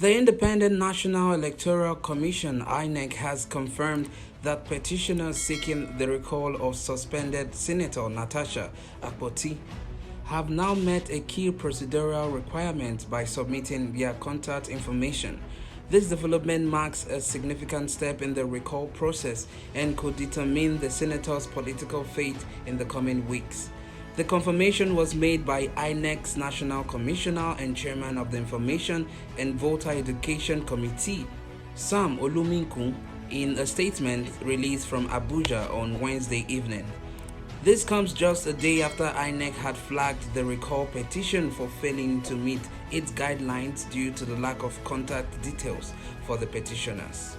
The Independent National Electoral Commission (INEC) has confirmed that petitioners seeking the recall of suspended Senator Natasha have now met a key procedural requirement by submitting their contact information. This development marks a significant step in the recall process and could determine the senator's political fate in the coming weeks. The confirmation was made by INEC's National Commissioner and Chairman of the Information and Voter Education Committee, Sam Oluminku, in a statement released from Abuja on Wednesday evening. This comes just a day after INEC had flagged the recall petition for failing to meet its guidelines due to the lack of contact details for the petitioners.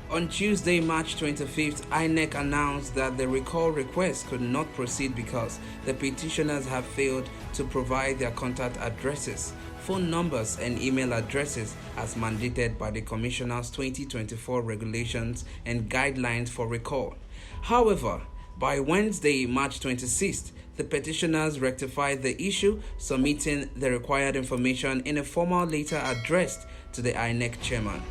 On Tuesday, March 25th, INEC announced that the recall request could not proceed because the petitioners have failed to provide their contact addresses, phone numbers, and email addresses as mandated by the Commissioner's 2024 regulations and guidelines for recall. However, by Wednesday, March 26th, the petitioners rectified the issue, submitting the required information in a formal letter addressed to the INEC chairman.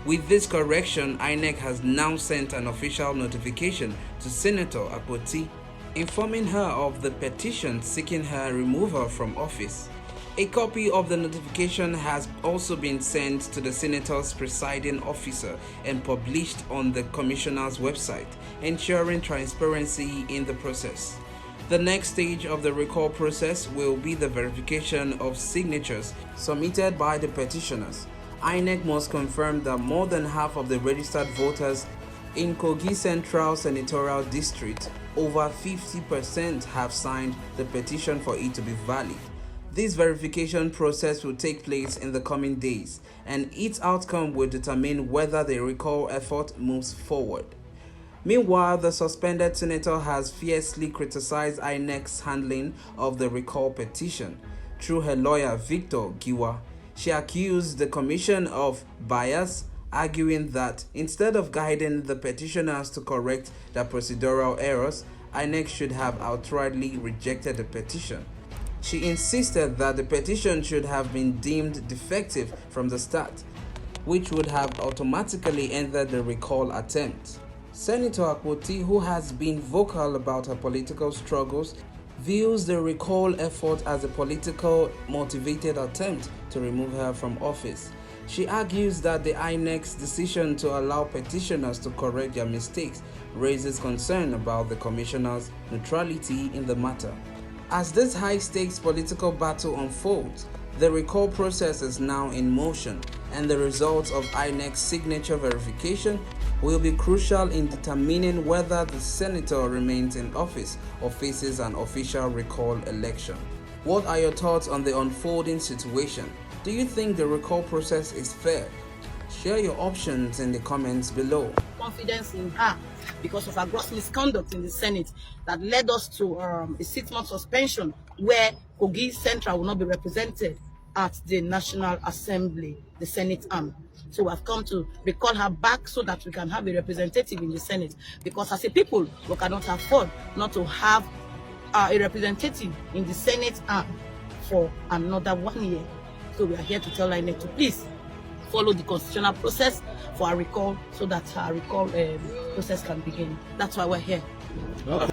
With this correction, INEC has now sent an official notification to Senator Akpoti, informing her of the petition seeking her removal from office. A copy of the notification has also been sent to the Senator's presiding officer and published on the Commissioner's website, ensuring transparency in the process. The next stage of the recall process will be the verification of signatures submitted by the petitioners. INEC must confirm that more than half of the registered voters in Kogi Central Senatorial District, over 50%, have signed the petition for it to be valid. This verification process will take place in the coming days, and its outcome will determine whether the recall effort moves forward. Meanwhile, the suspended senator has fiercely criticized INEC's handling of the recall petition. Through her lawyer, Victor Giwa, she accused the commission of bias, arguing that instead of guiding the petitioners to correct their procedural errors, INEC should have outrightly rejected the petition. She insisted that the petition should have been deemed defective from the start, which would have automatically ended the recall attempt. Senator Akpoti, who has been vocal about her political struggles, views the recall effort as a political motivated attempt to remove her from office. She argues that the INEC's decision to allow petitioners to correct their mistakes raises concern about the commissioner's neutrality in the matter. As this high-stakes political battle unfolds, the recall process is now in motion, and the results of INEC's signature verification will be crucial in determining whether the senator remains in office or faces an official recall election. What are your thoughts on the unfolding situation? Do you think the recall process is fair? Share your options in the comments below. Confidence in her because of her gross misconduct in the Senate that led us to a 6-month suspension where Kogi Central will not be represented at the National Assembly, the Senate arm. So we have come to recall her back so that we can have a representative in the Senate, because as a people, we cannot afford not to have a representative in the Senate arm for another 1 year. So we are here to tell INEC to please follow the constitutional process for a recall so that our recall process can begin. That's why we're here. Okay.